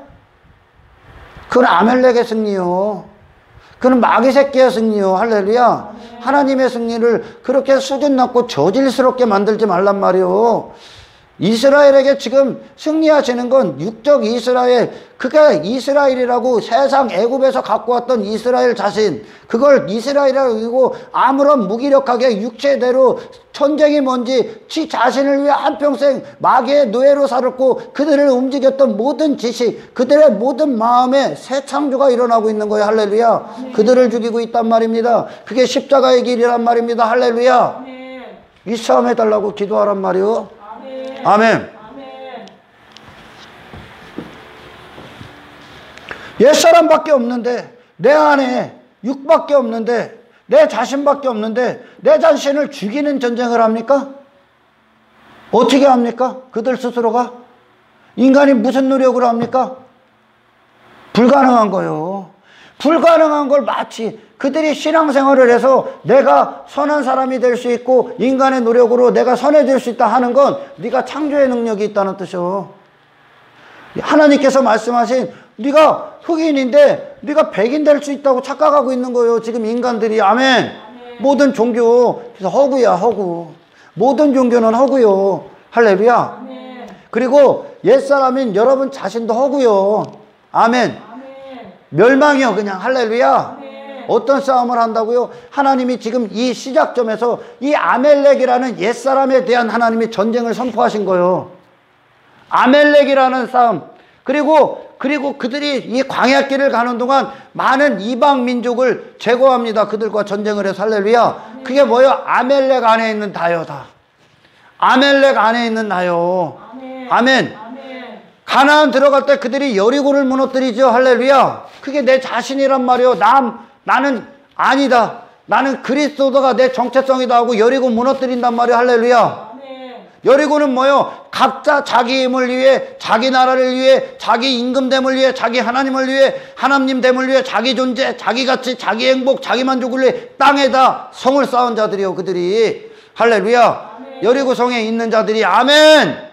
그건 아멜렉의 승리요. 그건 마귀 새끼의 승리요. 할렐루야. 하나님의 승리를 그렇게 수준 낮고 저질스럽게 만들지 말란 말이요. 이스라엘에게 지금 승리하시는 건 육적 이스라엘, 그게 이스라엘이라고 세상 애굽에서 갖고 왔던 이스라엘 자신, 그걸 이스라엘이라고 여기고 아무런 무기력하게 육체대로 전쟁이 뭔지 지 자신을 위해 한평생 마귀의 노예로 살았고 그들을 움직였던 모든 지식, 그들의 모든 마음에 새 창조가 일어나고 있는 거예요. 할렐루야. 아멘. 그들을 죽이고 있단 말입니다. 그게 십자가의 길이란 말입니다. 할렐루야. 아멘. 이 싸움 해달라고 기도하란 말이요. 아멘. 아멘. 옛사람밖에 없는데 내 안에 육밖에 없는데 내 자신밖에 없는데 내 자신을 죽이는 전쟁을 합니까? 어떻게 합니까? 그들 스스로가? 인간이 무슨 노력을 합니까? 불가능한 거요. 불가능한 걸 마치 그들이 신앙생활을 해서 내가 선한 사람이 될 수 있고 인간의 노력으로 내가 선해질 수 있다 하는 건 네가 창조의 능력이 있다는 뜻이요. 하나님께서 말씀하신 네가 흑인인데 네가 백인 될 수 있다고 착각하고 있는 거예요. 지금 인간들이. 아멘. 아멘. 모든 종교 그래서 허구야. 허구. 모든 종교는 허구요. 할렐루야. 아멘. 그리고 옛사람인 여러분 자신도 허구요. 아멘. 아멘. 멸망이요. 그냥. 할렐루야. 아멘. 어떤 싸움을 한다고요? 하나님이 지금 이 시작점에서 이 아멜렉이라는 옛사람에 대한 하나님이 전쟁을 선포하신 거예요. 아멜렉이라는 싸움. 그리고 그들이 이 광야길을 가는 동안 많은 이방 민족을 제거합니다. 그들과 전쟁을 해서. 할렐루야. 그게 뭐예요? 아멜렉 안에 있는 다요다. 아멜렉 안에 있는 나요. 아멘. 가나안 들어갈 때 그들이 여리고를 무너뜨리죠. 할렐루야. 그게 내 자신이란 말이에요. 나는 아니다. 나는 그리스도가 내 정체성이다 하고 여리고 무너뜨린단 말이에요. 할렐루야. 아멘. 여리고는 뭐요? 각자 자기 힘을 위해, 자기 나라를 위해, 자기 임금됨을 위해, 자기 하나님을 위해, 하나님됨을 위해, 자기 존재, 자기 가치, 자기 행복, 자기 만족을 위해 땅에다 성을 쌓은 자들이요, 그들이. 할렐루야. 아멘. 여리고성에 있는 자들이. 아멘.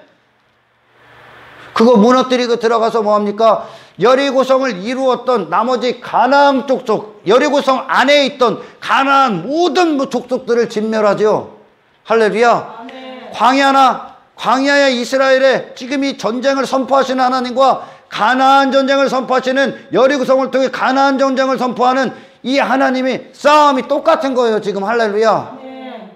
그거 무너뜨리고 들어가서 뭐합니까? 여리고성을 이루었던 나머지 가나안 족속, 여리고성 안에 있던 가나안 모든 족속들을 진멸하죠. 할렐루야. 아멘. 광야의 이스라엘에 지금 이 전쟁을 선포하시는 하나님과 가나안 전쟁을 선포하시는, 여리고성을 통해 가나안 전쟁을 선포하는 이 하나님이 싸움이 똑같은 거예요, 지금. 할렐루야. 아멘.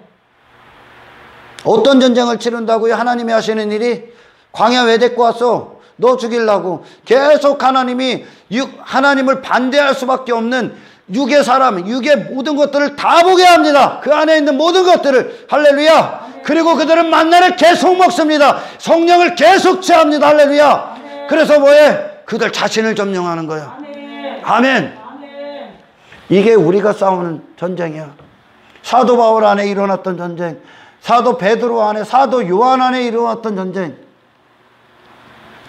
어떤 전쟁을 치른다고요? 하나님이 하시는 일이? 광야 왜 데리고 왔어? 너 죽이려고. 계속 하나님을 반대할 수밖에 없는 육의 사람, 육의 모든 것들을 다 보게 합니다. 그 안에 있는 모든 것들을. 할렐루야. 아멘. 그리고 그들은 만나를 계속 먹습니다. 성령을 계속 취합니다. 할렐루야. 아멘. 그래서 뭐해? 그들 자신을 점령하는 거야. 아멘. 아멘. 아멘. 이게 우리가 싸우는 전쟁이야. 사도 바울 안에 일어났던 전쟁, 사도 베드로 안에, 사도 요한 안에 일어났던 전쟁,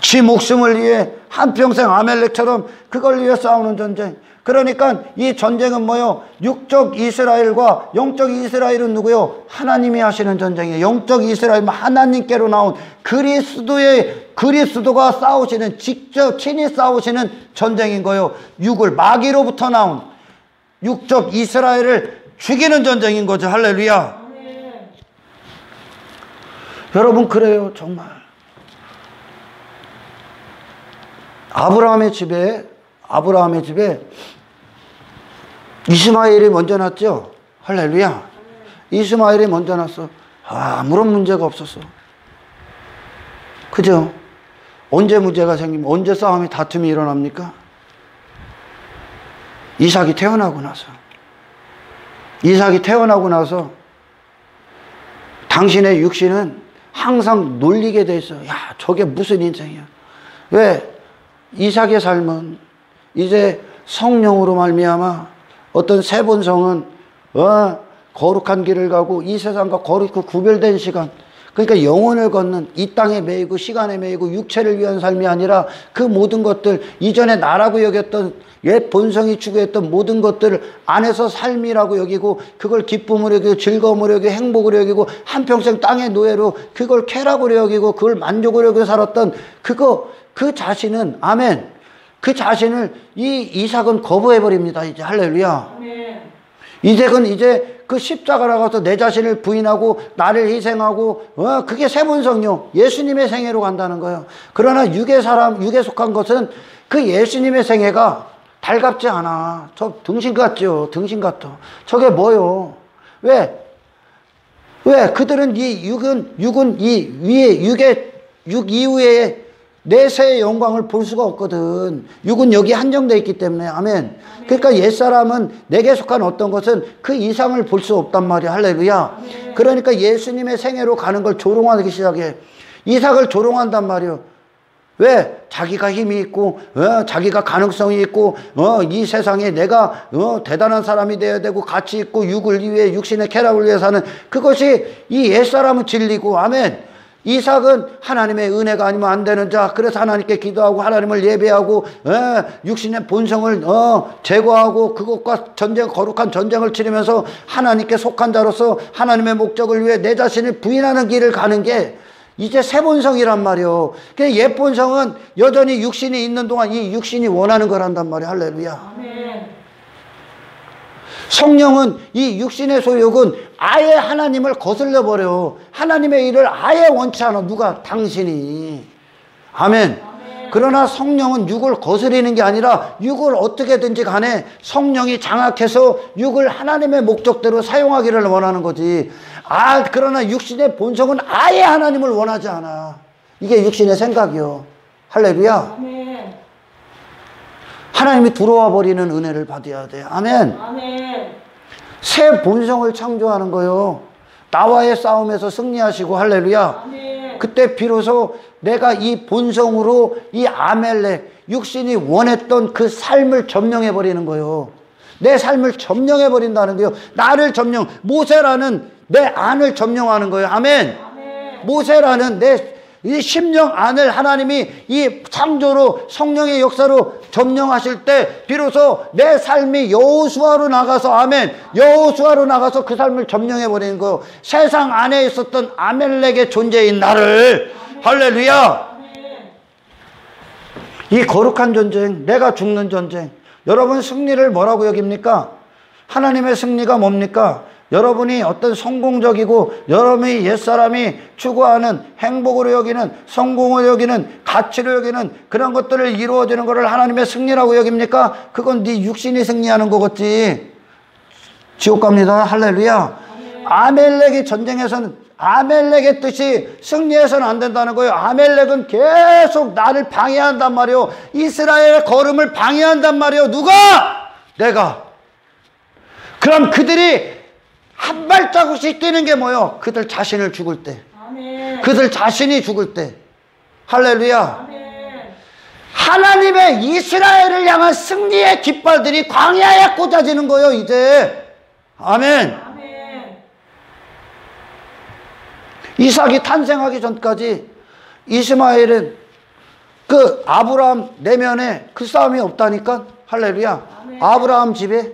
지 목숨을 위해 한평생 아멜렉처럼 그걸 위해 싸우는 전쟁. 그러니까 이 전쟁은 뭐요? 육적 이스라엘과 영적 이스라엘은 누구요? 하나님이 하시는 전쟁이에요. 영적 이스라엘은 하나님께로 나온 그리스도가 싸우시는, 직접 친히 싸우시는 전쟁인 거예요. 육을, 마귀로부터 나온 육적 이스라엘을 죽이는 전쟁인 거죠. 할렐루야. 아멘. 여러분, 그래요, 정말. 아브라함의 집에 이스마엘이 먼저 났죠. 할렐루야. 이스마엘이 먼저 났어. 아무런 문제가 없었어. 그죠? 언제 문제가 생기면, 언제 싸움이, 다툼이 일어납니까? 이삭이 태어나고 나서 당신의 육신은 항상 놀리게 돼 있어. 야, 저게 무슨 인생이야. 왜? 이삭의 삶은 이제 성령으로 말미암아 어떤 새 본성은 거룩한 길을 가고 이 세상과 거룩고 구별된 시간, 그러니까 영혼을 걷는, 이 땅에 매이고 시간에 매이고 육체를 위한 삶이 아니라 그 모든 것들, 이전에 나라고 여겼던 옛 본성이 추구했던 모든 것들을 안에서 삶이라고 여기고, 그걸 기쁨으로 여기고, 즐거움으로 여기고, 행복으로 여기고, 한평생 땅의 노예로 그걸 쾌락으로 여기고, 그걸 만족으로 여기고 살았던 그 자신은, 아멘, 그 자신을 이 이삭은 거부해버립니다. 이제. 할렐루야. 아멘. 이제 그 십자가로 가서 내 자신을 부인하고 나를 희생하고, 그게 새 본성이요. 예수님의 생애로 간다는 거예요. 그러나 육에 속한 것은 그 예수님의 생애가 달갑지 않아. 저 등신 같죠. 등신 같아. 저게 뭐요? 왜? 그들은 이 육은 이 위에, 육 이후에 내세의 영광을 볼 수가 없거든. 육은 여기 한정되어 있기 때문에. 아멘. 그러니까 옛사람은 내게 속한 어떤 것은 그 이상을 볼 수 없단 말이야. 할렐루야. 그러니까 예수님의 생애로 가는 걸 조롱하기 시작해. 이삭을 조롱한단 말이야. 왜? 자기가 힘이 있고, 자기가 가능성이 있고, 이 세상에 내가 대단한 사람이 되어야 되고, 가치 있고, 육을 위해, 육신의 쾌락을 위해 사는 그것이 이 옛사람은 진리고. 아멘. 이삭은 하나님의 은혜가 아니면 안 되는 자. 그래서 하나님께 기도하고 하나님을 예배하고 육신의 본성을 제거하고 그것과 거룩한 전쟁을 치르면서 하나님께 속한 자로서 하나님의 목적을 위해 내 자신을 부인하는 길을 가는 게 이제 새 본성이란 말이요. 그냥 옛 본성은 여전히 육신이 있는 동안 이 육신이 원하는 거란단 말이야. 할렐루야. 아멘. 성령은 이 육신의 소욕은 아예 하나님을 거슬러 버려. 하나님의 일을 아예 원치 않아. 누가? 당신이. 아멘. 그러나 성령은 육을 거스리는 게 아니라 육을 어떻게든지 간에 성령이 장악해서 육을 하나님의 목적대로 사용하기를 원하는 거지. 그러나 육신의 본성은 아예 하나님을 원하지 않아. 이게 육신의 생각이요. 할렐루야. 아멘. 하나님이 들어와 버리는 은혜를 받아야 돼. 아멘. 아멘. 새 본성을 창조하는 거요. 나와의 싸움에서 승리하시고. 할렐루야. 아멘. 그때 비로소 내가 이 본성으로 이 아멜렉, 육신이 원했던 그 삶을 점령해 버리는 거요. 내 삶을 점령해 버린다는 거요. 나를 모세라는 내 안을 점령하는 거예요. 아멘. 아멘. 모세라는 이 심령 안을 하나님이 이 창조로 성령의 역사로 점령하실 때 비로소 내 삶이 여호수아로 나가서 아멘 여호수아로 나가서 그 삶을 점령해 버리는 거예요. 세상 안에 있었던 아멜렉의 존재인 나를 할렐루야. 이 거룩한 전쟁, 내가 죽는 전쟁, 여러분 승리를 뭐라고 여깁니까? 하나님의 승리가 뭡니까? 여러분이 어떤 성공적이고 여러분이 옛사람이 추구하는 행복으로 여기는 성공을 여기는 가치로 여기는 그런 것들을 이루어지는 것을 하나님의 승리라고 여깁니까? 그건 네 육신이 승리하는 거겠지. 지옥 갑니다. 할렐루야. 아멜렉의 전쟁에서는 아멜렉의 뜻이 승리해서는 안 된다는 거예요. 아멜렉은 계속 나를 방해한단 말이에요. 이스라엘의 걸음을 방해한단 말이에요. 누가? 내가. 그럼 그들이 한 발자국씩 뛰는 게 뭐예요? 그들 자신을 죽을 때. 아멘. 그들 자신이 죽을 때. 할렐루야. 아멘. 하나님의 이스라엘을 향한 승리의 깃발들이 광야에 꽂아지는 거예요, 이제. 아멘. 아멘. 이삭이 탄생하기 전까지 이스마엘은 그 아브라함 내면에 그 싸움이 없다니까. 할렐루야. 아멘. 아브라함 집에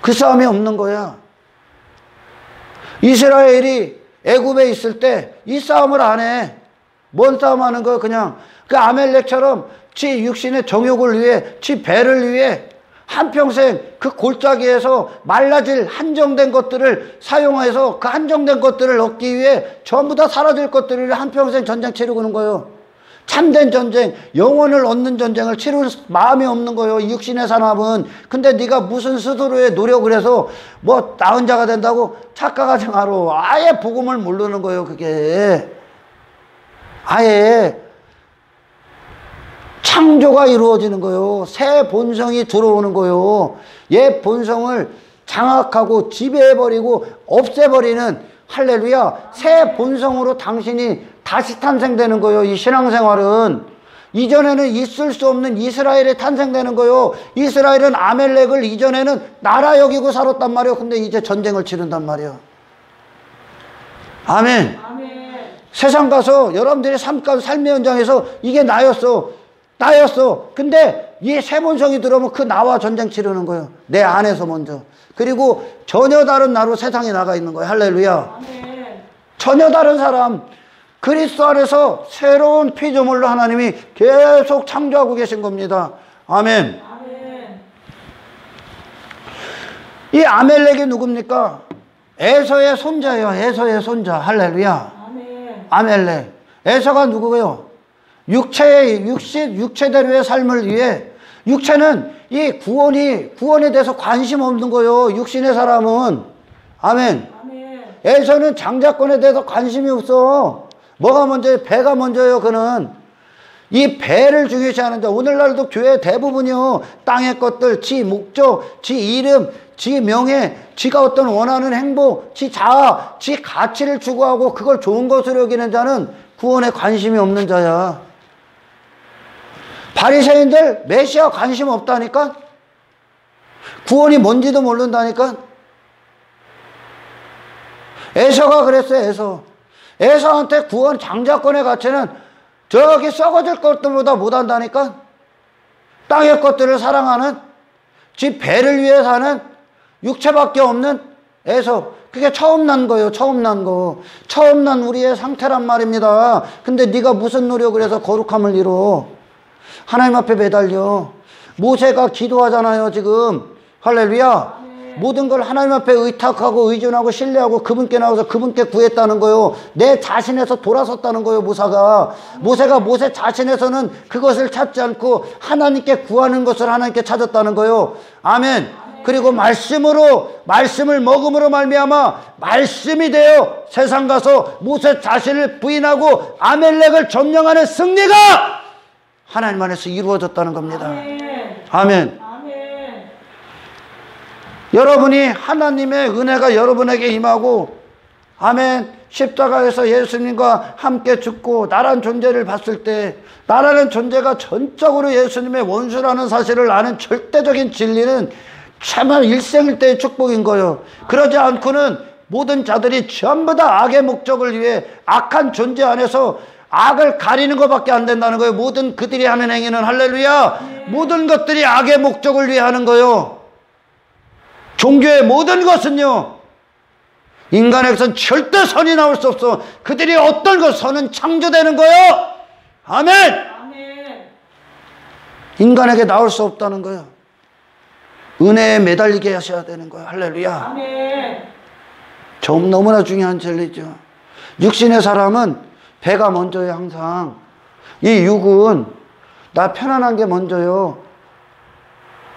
그 싸움이 없는 거야. 이스라엘이 애굽에 있을 때 이 싸움을 안 해. 뭔 싸움 하는 거야? 그냥 그 아멜렉처럼 지 육신의 정욕을 위해, 지 배를 위해 한평생 그 골짜기에서 말라질 한정된 것들을 사용해서 그 한정된 것들을 얻기 위해 전부 다 사라질 것들을 한평생 전쟁 치르고는 거예요. 참된 전쟁, 영혼을 얻는 전쟁을 치를 마음이 없는 거예요, 이 육신의 사람은. 근데 네가 무슨 스스로의 노력을 해서 뭐 나은 자가 된다고 착각하지 마라. 아예 복음을 모르는 거예요, 그게. 아예 창조가 이루어지는 거예요. 새 본성이 들어오는 거예요. 옛 본성을 장악하고 지배해버리고 없애버리는, 할렐루야, 새 본성으로 당신이 다시 탄생되는 거예요. 이 신앙생활은 이전에는 있을 수 없는 이스라엘이 탄생되는 거예요. 이스라엘은 아멜렉을 이전에는 나라 여기고 살았단 말이에요. 근데 이제 전쟁을 치른단 말이에요. 아멘. 아멘. 세상 가서 여러분들이 삶의 현장에서 이게 나였어. 근데 이 새 본성이 들어오면 그 나와 전쟁 치르는 거예요. 내 안에서 먼저. 그리고 전혀 다른 나로 세상에 나가 있는 거예요. 할렐루야. 아멘. 전혀 다른 사람, 그리스도 안에서 새로운 피조물로 하나님이 계속 창조하고 계신 겁니다. 아멘. 아멘. 이 아멜렉이 누굽니까? 에서의 손자예요. 에서의 손자. 할렐루야. 아멘. 아멜렉. 에서가 누구예요? 육체대로의 삶을 위해, 육체는 이 구원에 대해서 관심 없는 거예요, 육신의 사람은. 아멘. 아멘. 에서는 장자권에 대해서 관심이 없어. 뭐가 먼저예요? 배가 먼저예요. 그는 이 배를 중요시하는데, 오늘날도 교회 대부분이요, 땅의 것들, 지 목적, 지 이름, 지 명예, 지가 어떤 원하는 행복, 지 자아, 지 가치를 추구하고 그걸 좋은 것으로 여기는 자는 구원에 관심이 없는 자야. 바리새인들 메시아 관심 없다니까. 구원이 뭔지도 모른다니까. 에서가 그랬어요. 에서한테 구원 장자권의 가치는 저기 썩어질 것들보다 못한다니까. 땅의 것들을 사랑하는, 지 배를 위해 사는 육체밖에 없는 에서. 그게 처음 난 거예요. 처음 난 우리의 상태란 말입니다. 근데 네가 무슨 노력을 해서 거룩함을 이뤄? 하나님 앞에 매달려. 모세가 기도하잖아요, 지금. 할렐루야. 네. 모든 걸 하나님 앞에 의탁하고 의존하고 신뢰하고 그분께 나와서 그분께 구했다는 거예요. 내 자신에서 돌아섰다는 거예요, 모세가. 모세 자신에서는 그것을 찾지 않고 하나님께 구하는 것을 하나님께 찾았다는 거예요. 아멘. 그리고 말씀을 먹음으로 말미암아 말씀이 되어 세상 가서 모세 자신을 부인하고 아멜렉을 점령하는 승리가 하나님 안에서 이루어졌다는 겁니다. 아멘. 아멘. 아멘. 여러분이 하나님의 은혜가 여러분에게 임하고, 아멘, 십자가에서 예수님과 함께 죽고 나란 존재를 봤을 때, 나라는 존재가 전적으로 예수님의 원수라는 사실을 아는 절대적인 진리는 참한 일생일대의 축복인 거예요. 그러지 않고는 모든 자들이 전부 다 악의 목적을 위해 악한 존재 안에서 악을 가리는 것밖에 안 된다는 거예요. 모든 그들이 하는 행위는 할렐루야. 모든 것들이 악의 목적을 위해 하는 거예요. 종교의 모든 것은요, 인간에게선 절대 선이 나올 수 없어. 그들이 어떤 것 선은 창조되는 거예요. 아멘. 인간에게 나올 수 없다는 거예요. 은혜에 매달리게 하셔야 되는 거예요. 할렐루야. 아멘. 좀 너무나 중요한 진리죠. 육신의 사람은 배가 먼저요. 항상 이 육은 나 편안한 게 먼저요.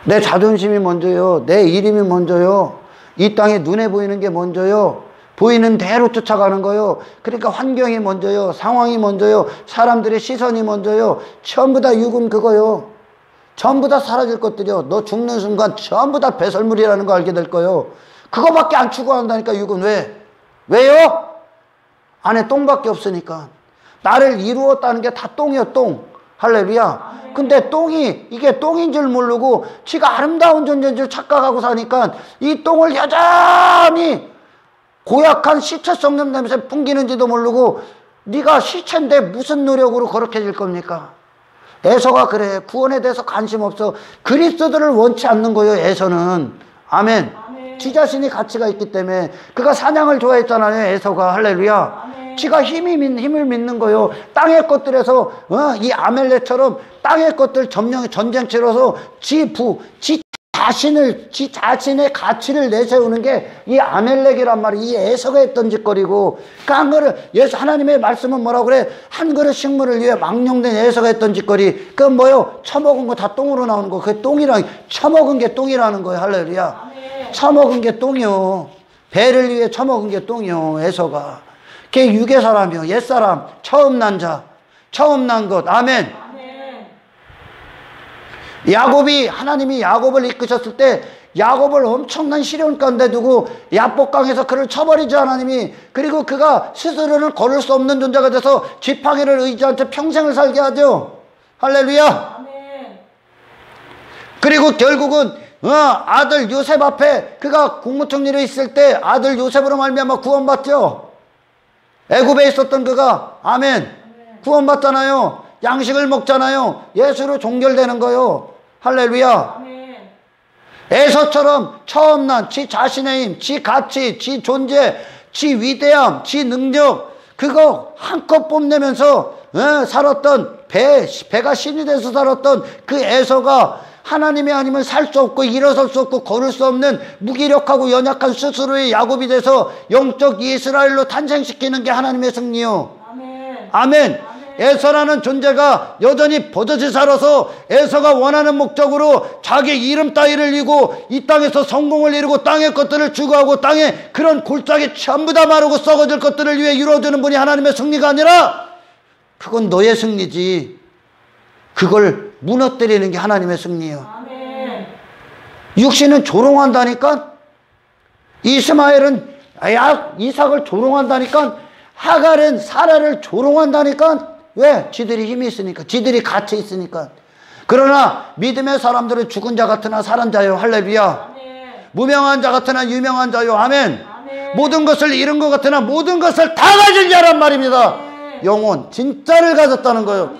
내 자존심이 먼저요. 내 이름이 먼저요. 이 땅에 눈에 보이는 게 먼저요. 보이는 대로 쫓아가는 거요. 그러니까 환경이 먼저요. 상황이 먼저요. 사람들의 시선이 먼저요. 전부 다 육은 그거요. 전부 다 사라질 것들이요. 너 죽는 순간 전부 다 배설물이라는 거 알게 될 거요. 그거밖에 안 추구한다니까. 육은 왜요? 안에 똥밖에 없으니까. 나를 이루었다는 게 다 똥이요. 똥. 할렐루야. 근데 똥이 이게 똥인 줄 모르고 지가 아름다운 존재인 줄 착각하고 사니까 이 똥을 여전히 고약한 시체성 냄새 풍기는지도 모르고 네가 시체인데 무슨 노력으로 거룩해질 겁니까? 에서가 그래. 구원에 대해서 관심 없어. 그리스도들을 원치 않는 거예요. 에서는. 아멘. 지 자신이 가치가 있기 때문에. 그가 사냥을 좋아했잖아요. 에서가. 할렐루야. 지가 힘을 믿는 거요. 땅의 것들에서 이 아멜렉처럼 땅의 것들 전쟁 치러서 지 자신의 가치를 내세우는 게 이 아멜렉이란 말이 이 에서가 했던 짓거리고, 그 한 그릇, 하나님의 말씀은 뭐라고 그래? 한 그릇 식물을 위해 망령된 에서가 했던 짓거리. 그건 뭐요? 처먹은 거 다 똥으로 나오는 거. 그 똥이랑, 처먹은 게 똥이라는 거예요. 할렐루야. 처먹은 게 똥이요. 배를 위해 처먹은 게 똥이요. 에서가. 걔 육의 사람이요. 옛사람. 처음 난 자. 처음 난 것. 아멘. 하나님이 야곱을 이끄셨을 때 야곱을 엄청난 시련 가운데 두고 야복강에서 그를 쳐버리지 하나님이. 그리고 그가 스스로는 걸을 수 없는 존재가 돼서 지팡이를 의지한 채 평생을 살게 하죠. 할렐루야. 그리고 결국은 아들 요셉 앞에 그가 국무총리로 있을 때 아들 요셉으로 말미암아 구원받죠. 애굽에 있었던 그가 아멘 구원받잖아요. 양식을 먹잖아요. 예수로 종결되는 거요. 할렐루야. 에서처럼 처음 난 지 자신의 힘, 지 가치, 지 존재, 지 위대함, 지 능력, 그거 한껏 뽐내면서 살았던 배가 신이 돼서 살았던 그 에서가 하나님이 아니면 살 수 없고 일어설 수 없고 걸을 수 없는 무기력하고 연약한 스스로의 야곱이 돼서 영적 이스라엘로 탄생시키는 게 하나님의 승리요. 아멘. 에서라는 존재가 여전히 버젓이 살아서 에서가 원하는 목적으로 자기 이름 따위를 이고 이 땅에서 성공을 이루고 땅의 것들을 추구하고 땅에 그런 골짜기 전부 다 마르고 썩어질 것들을 위해 이루어주는 분이 하나님의 승리가 아니라 그건 너의 승리지. 그걸 무너뜨리는 게 하나님의 승리예요. 육신은 조롱한다니까. 이스마엘은 이삭을 조롱한다니까. 하갈은 사라를 조롱한다니까. 왜? 지들이 힘이 있으니까. 지들이 가치 있으니까. 그러나 믿음의 사람들은 죽은 자 같으나 살은 자요. 할렐루야. 무명한 자 같으나 유명한 자요. 아멘. 모든 것을 잃은 것 같으나 모든 것을 다 가진 자란 말입니다. 영혼 진짜를 가졌다는 거예요.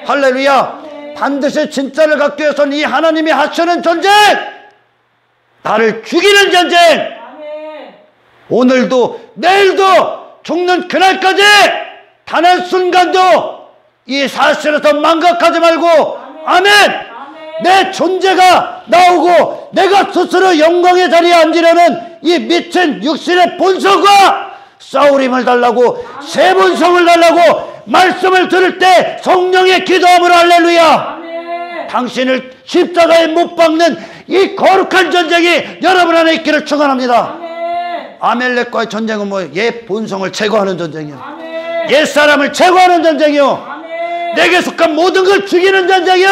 할렐루야. 반드시 진짜를 갖기 위해서는 이 하나님이 하시는 전쟁, 나를 죽이는 전쟁, 오늘도 내일도 죽는 그날까지 단 한순간도 이 사실에서 망각하지 말고 아멘. 내 존재가 나오고 내가 스스로 영광의 자리에 앉으려는 이 미친 육신의 본성과 싸우림을 달라고, 새 본성을 달라고 말씀을 들을 때 성령의 기도함으로 할렐루야. 당신을 십자가에 못 박는 이 거룩한 전쟁이 여러분 안에 있기를 축원합니다. 아멜렉과의 전쟁은 뭐예요? 옛 본성을 제거하는 전쟁이요. 옛 사람을 제거하는 전쟁이요. 내게 속한 모든 걸 죽이는 전쟁이요.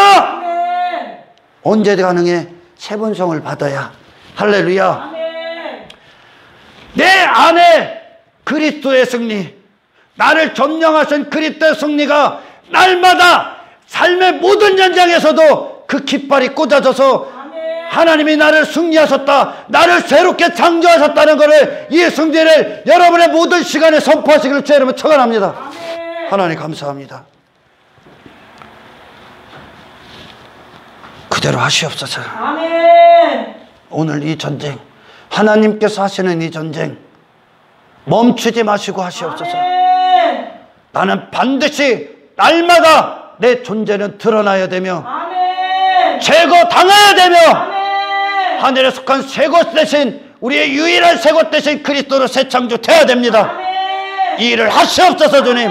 언제 가능해? 새 본성을 받아야. 할렐루야. 내 안에 그리스도의 승리, 나를 점령하신 그리스도의 승리가 날마다 삶의 모든 전쟁에서도 그 깃발이 꽂아져서 하나님이 나를 승리하셨다, 나를 새롭게 창조하셨다는 것을, 이 승리를 여러분의 모든 시간에 선포하시기를 주의 이름으로 축원합니다. 하나님 감사합니다. 그대로 하시옵소서. 아멘. 오늘 이 전쟁, 하나님께서 하시는 이 전쟁 멈추지 마시고 하시옵소서. 아멘. 나는 반드시 날마다 내 존재는 드러나야 되며 아멘. 제거당해야 되며 아멘. 하늘에 속한 새 것 대신, 우리의 유일한 새 것 대신 그리스도로 새 창조 되어야 됩니다. 아멘. 이 일을 하시옵소서. 주님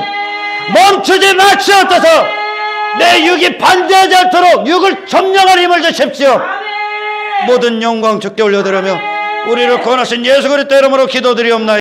멈추지 마시옵소서. 내 육이 반대하지 않도록 육을 점령할 힘을 주십시오. 아멘. 모든 영광 주께 올려드리며 우리를 구원하신 예수 그리스도 이름으로 기도드리옵나이다.